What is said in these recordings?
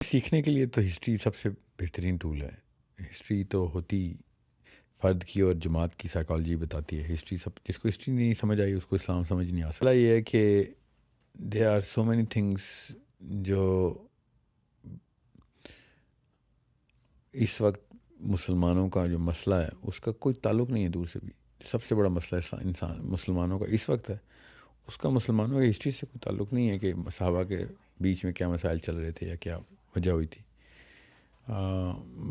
سیکھنے کے لیے تو ہسٹری سب سے بہترین ٹول ہے. ہسٹری تو ہوتی فرد کی اور جماعت کی سائیکالوجی بتاتی ہے. ہسٹری جس کو ہسٹری نہیں سمجھ آئی اس کو اسلام سمجھ نہیں آ سکتا. یہ ہے کہ there are so many things جو اس وقت مسلمانوں کا جو مسئلہ ہے اس کا کوئی تعلق نہیں ہے دور سے بھی. سب سے بڑا مسئلہ انسان مسلمانوں کا اس وقت ہے, اس کا مسلمانوں کی ہسٹری سے کوئی تعلق نہیں ہے کہ صحابہ کے بیچ میں کیا مسائل چل رہے تھے یا کیا وجہ ہوئی تھی.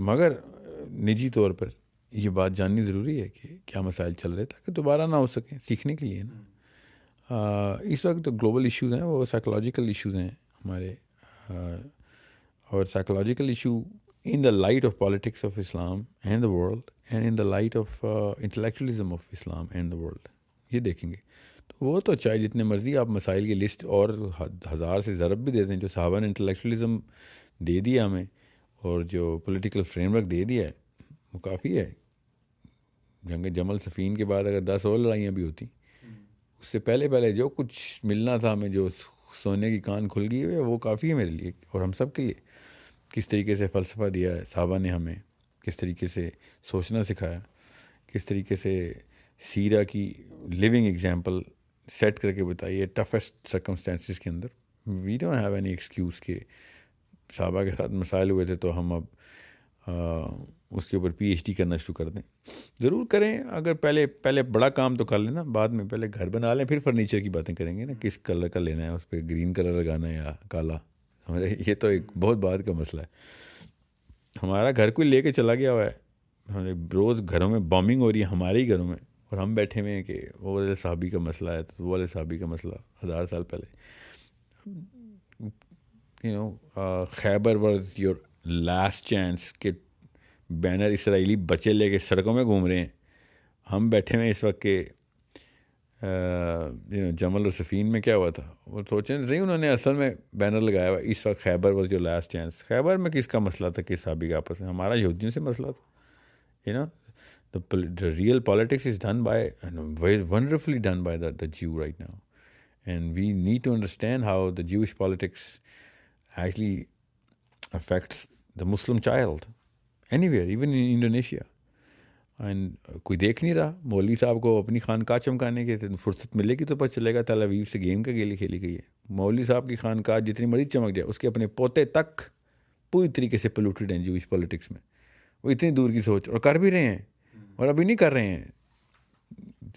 مگر نجی طور پر یہ بات جاننی ضروری ہے کہ کیا مسائل چل رہے تاکہ دوبارہ نہ ہو سکیں, سیکھنے کے لیے نا. اس وقت جو گلوبل ایشوز ہیں وہ سائیکولوجیکل ایشوز ہیں ہمارے, اور psychological issue in the light of politics of Islam and the world and in the light of intellectualism of Islam and the world, یہ دیکھیں گے تو وہ تو چاہے جتنے مرضی آپ مسائل کی لسٹ اور ہزار سے ضرب بھی دے دیں, جو صحابہ نے انٹلیکچولیزم دے دیا ہمیں اور جو پولیٹیکل فریم ورک دے دیا ہے وہ کافی ہے. جنگ جمل صفین کے بعد اگر 10 اور لڑائیاں بھی ہوتی, اس سے پہلے جو کچھ ملنا تھا ہمیں, جو سونے کی کان کھل گئی ہے وہ کافی ہے میرے لیے اور ہم سب کے لیے. کس طریقے سے فلسفہ دیا ہے صحابہ نے ہمیں, کس طریقے سے سوچنا سکھایا, کس طریقے سے سیرہ کی لیونگ ایگزامپل سیٹ کر کے بتائی ہے ٹفسٹ سرکمسٹانسز کے اندر. We don't have any excuse کہ صحابہ کے ساتھ مسائل ہوئے تھے تو ہم اب اس کے اوپر پی ایچ ڈی کرنا شروع کر دیں. ضرور کریں, اگر پہلے بڑا کام تو کر لیں نا, بعد میں پہلے گھر بنا لیں پھر فرنیچر کی باتیں کریں گے نا, کس کلر کا لینا ہے, اس پہ گرین کلر لگانا ہے یا کالا. یہ تو ایک بہت بات کا مسئلہ ہے. ہمارا گھر کوئی لے کے چلا گیا ہوا ہے, ہمارے روز گھروں میں بامبنگ ہو رہی ہے ہمارے ہی گھروں میں, اور ہم بیٹھے ہوئے ہیں کہ وہ والے صحابی کا مسئلہ ہے تو وہ والے صحابی کا مسئلہ 1000 سال پہلے. خیبر واز یور لاسٹ چانس کہ بینر اسرائیلی بچے لے کے سڑکوں میں گھوم رہے ہیں, ہم بیٹھے ہوئے اس وقت کہ جمل اور صفین میں کیا ہوا تھا. وہ سوچیں نہیں, انہوں نے اصل میں بینر لگایا ہوا اس وقت خیبر واز یور لاسٹ چانس. خیبر میں کس کا مسئلہ تھا, کس صحابی کا آپس میں, ہمارا یہودیوں سے مسئلہ تھا. the real politics is done by, very wonderfully done by the Jew right now, and we need to understand how the Jewish politics actually affects the Muslim child anywhere, even in Indonesia. کوئی دیکھ نہیں رہا, مولوی صاحب کو اپنی خانقاہ چمکانے کے فرصت ملے گی تو پتہ چلے گا تل اویو سے گیم کا کھیلی گئی ہے. مولوی صاحب کی خانقاہ جتنی مرضی چمک جائے, اس کے اپنے پوتے تک پوری طریقے سے پولوٹیڈ ہیں جوش پولیٹکس میں. وہ اتنی دور کی سوچ, اور کر بھی رہے ہیں, اور ابھی نہیں کر رہے ہیں.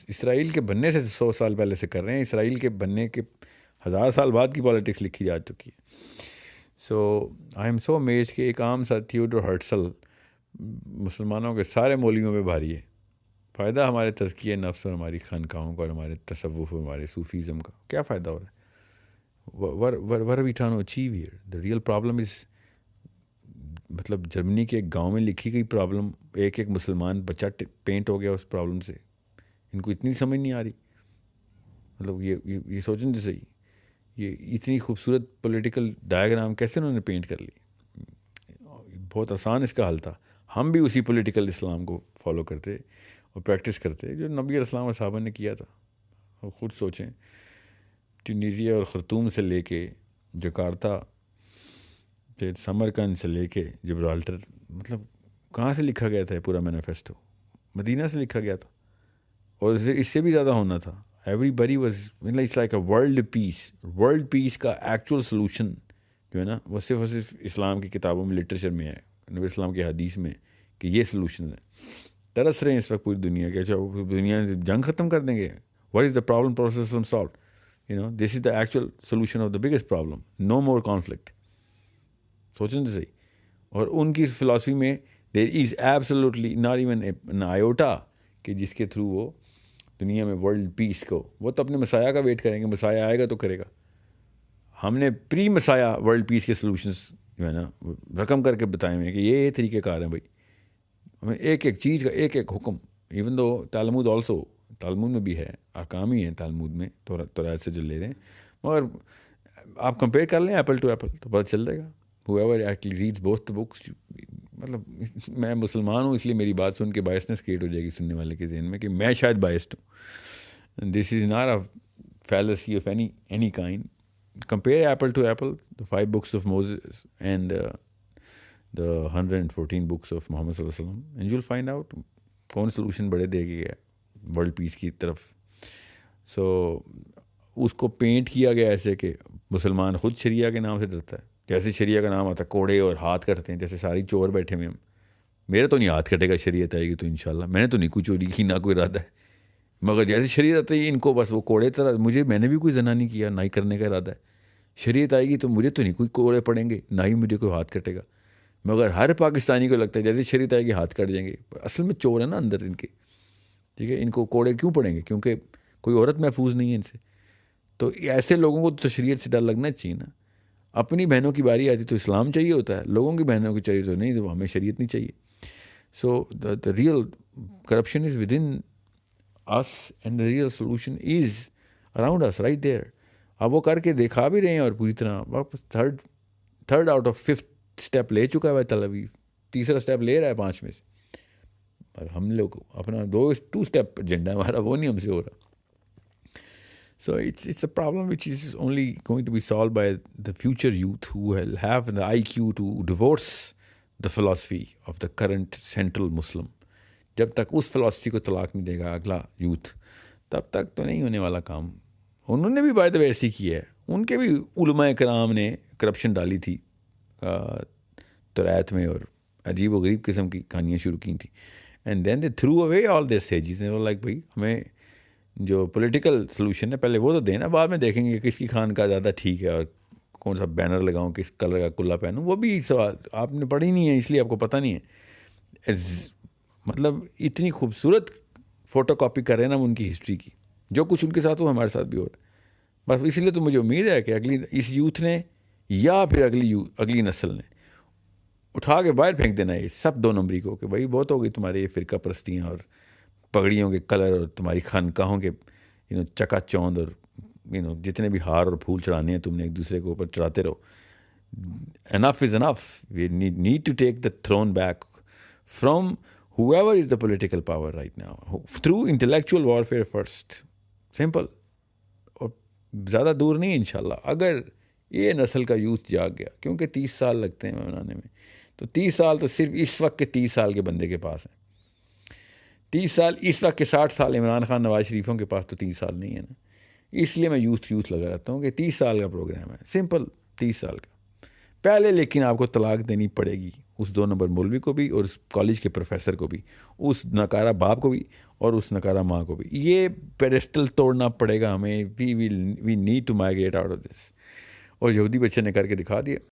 اسرائیل کے بننے سے 100 سال پہلے سے کر رہے ہیں. اسرائیل کے بننے کے 1000 سال بعد کی پالیٹکس لکھی جا چکی ہے. سو آئی ایم سو امیزڈ کہ ایک عام سا تھیوڈر ہرٹسل مسلمانوں کے سارے مولویوں پہ بھاری ہے. فائدہ ہمارے تزکیہ نفس اور ہماری خانقاہوں کا اور ہمارے تصوف اور ہمارے صوفیزم کا کیا فائدہ ہو رہا ہے؟ what are we trying to achieve here? The real problem is, مطلب جرمنی کے ایک گاؤں میں لکھی گئی پرابلم, ایک مسلمان بچہ پینٹ ہو گیا اس پرابلم سے. ان کو اتنی سمجھ نہیں آ رہی. مطلب یہ سوچیں جیسے یہ اتنی خوبصورت پولیٹیکل ڈائیگرام کیسے انہوں نے پینٹ کر لی. بہت آسان اس کا حل تھا, ہم بھی اسی پولیٹیکل اسلام کو فالو کرتے اور پریکٹس کرتے جو نبی علیہ السلام اور صحابہ نے کیا تھا. اور خود سوچیں, ٹیونیزیا اور خرطوم سے لے کے جکارتا, پھر سمرقند سے لے کے جبرالٹر, مطلب کہاں سے لکھا گیا تھا یہ پورا مینیفیسٹو؟ مدینہ سے لکھا گیا تھا, اور اس سے بھی زیادہ ہونا تھا. Everybody was it's like a world peace کا ایکچوئل سلوشن جو ہے نا, وہ صرف اسلام کی کتابوں میں لٹریچر میں ہے, نبی اسلام کی حدیث میں, کہ یہ سلوشن ہے. ترس رہے ہیں اس وقت پوری دنیا کے, اچھا دنیا سے جنگ ختم کر دیں گے, what is the problem process solved, this is the actual solution of the biggest problem, no more conflict. سوچیں تو صحیح. اور ان کی فلاسفی میں there is absolutely not even an iota کہ جس کے تھرو وہ دنیا میں ورلڈ پیس کو, وہ تو اپنے مسایہ کا ویٹ کریں گے, مسایہ آئے گا تو کرے گا. ہم نے پری مسایہ ورلڈ پیس کے سلوشنز جو ہے نا رقم کر کے بتائے ہوئے ہیں کہ یہ طریقہ کار ہیں بھائی. ہمیں ایک چیز کا ایک حکم, ایون دو تالمود آلسو, تالمود میں بھی ہے, احکام ہی ہیں تالمود میں تورات سے جو لے رہے ہیں, مگر آپ کمپیئر کر لیں ایپل ٹو ایپل تو پتہ چل جائے گا. whoever actually reads both the books, مطلب میں مسلمان ہوں اس لیے میری بات سن کے بائسنس کریٹ ہو جائے گی سننے والے کے ذہن میں کہ میں شاید بائسڈ ہوں. This is not a fallacy of any kind. compare apple to apple, the 5 books of Moses and the 114 books of Muhammad صلی اللہ علیہ وسلم, and you'll find out کون سولوشن بڑے دے گیا ورلڈ پیس کی طرف. سو اس کو پینٹ کیا گیا ایسے کہ مسلمان خود شریعہ کے نام سے ڈرتا ہے. جیسے شریعہ کا نام آتا ہے کوڑے اور ہاتھ کٹتے ہیں, جیسے ساری چور بیٹھے ہوئے ہم. میرا تو نہیں ہاتھ کٹے گا, شریعت آئے گی تو انشاءاللہ. میں نے تو نہیں کوئی چوری کی, نہ کوئی ارادہ ہے, مگر جیسے شریعت آتی ہے ان کو بس وہ کوڑے طرح. میں نے بھی کوئی زنا نہیں کیا, نہ ہی کرنے کا ارادہ ہے. شریعت آئے گی تو مجھے تو نہیں کوئی کوڑے پڑیں گے, نہ ہی مجھے کوئی ہاتھ کٹے گا. مگر ہر پاکستانی کو لگتا ہے جیسے شریعت آئے گی ہاتھ کٹ جائیں گے. اصل میں چور ہے نا اندر ان کے, ٹھیک ہے. ان کو کوڑے کیوں پڑیں گے؟ کیونکہ کوئی عورت محفوظ نہیں ہے ان سے. تو ایسے لوگوں کو تو شریعت سے ڈر لگنا چاہیے نا. اپنی بہنوں کی باری آتی تو اسلام چاہیے ہوتا ہے, لوگوں کی بہنوں کی چاہیے تو نہیں, تو ہمیں شریعت نہیں چاہیے. So the real corruption is within us and the real solution is around us right there. اب وہ کر کے دکھا بھی رہے ہیں, اور پوری طرح واپس third out of 5th step لے چکا ہے تل ابیب, تیسرا اسٹیپ لے رہا ہے 5 میں سے. پر ہم لوگ اپنا 2 اسٹیپ ایجنڈا ہمارا وہ نہیں ہم سے ہو رہا. So it's a problem which is only going to be solved by the future youth who will have the IQ to divorce the philosophy of the current central Muslim. جب تک اس philosophy کو طلاق نہیں دے گا اگلا یوتھ, تب تک تو نہیں ہونے والا کام. انہوں نے بھی باید ویسے ہی کیا ہے. ان کے بھی علماء کرام نے کرپشن ڈالی تھی توریت میں, اور عجیب و غریب قسم کی کہانیاں شروع کی تھیں. And then they throw away all their sages. Like بھائی ہمیں جو پولیٹیکل سولوشن ہے پہلے وہ تو دینا, بعد میں دیکھیں گے کس کی خان کا زیادہ ٹھیک ہے, اور کون سا بینر لگاؤں, کس کلر کا کلا پہنوں. وہ بھی سوال آپ نے پڑھی نہیں ہے اس لیے آپ کو پتہ نہیں ہے. مطلب اتنی خوبصورت فوٹو کاپی کر رہے ہیں نا ان کی ہسٹری کی, جو کچھ ان کے ساتھ ہو ہمارے ساتھ بھی ہو رہا ہے. بس اس لیے تو مجھے امید ہے کہ اس یوتھ نے یا پھر اگلی نسل نے اٹھا کے باہر پھینک دینا ہے یہ سب 2 نمبری کو, کہ بھائی بہت ہو گئی تمہارے یہ فرقہ پرستیاں اور پگڑیوں کے کلر اور تمہاری خانقاہوں کے چکا چوند, اور جتنے بھی ہار اور پھول چڑھانے ہیں تم نے ایک دوسرے کے اوپر چڑھاتے رہو. enough is enough. We need to take the throne back from whoever is the political power right now, through intellectual warfare first. Simple. اور زیادہ دور نہیں انشاءاللہ, اگر یہ نسل کا یوتھ جاگ گیا, کیونکہ 30 سال لگتے ہیں بنانے میں, تو 30 سال تو صرف اس وقت کے 30 سال کے بندے کے پاس ہیں. 30 سال اس وقت کے 60 سال عمران خان نواز شریفوں کے پاس تو 30 سال نہیں ہے نا. اس لیے میں یوتھ لگا رہتا ہوں کہ 30 سال کا پروگرام ہے, سمپل 30 سال کا پہلے. لیکن آپ کو طلاق دینی پڑے گی اس 2 نمبر مولوی کو بھی, اور اس کالج کے پروفیسر کو بھی, اس نکارہ باپ کو بھی, اور اس نکارہ ماں کو بھی. یہ پیڈسٹل توڑنا پڑے گا ہمیں. We need to migrate out of this. اور یہودی بچے نے کر کے دکھا دیا.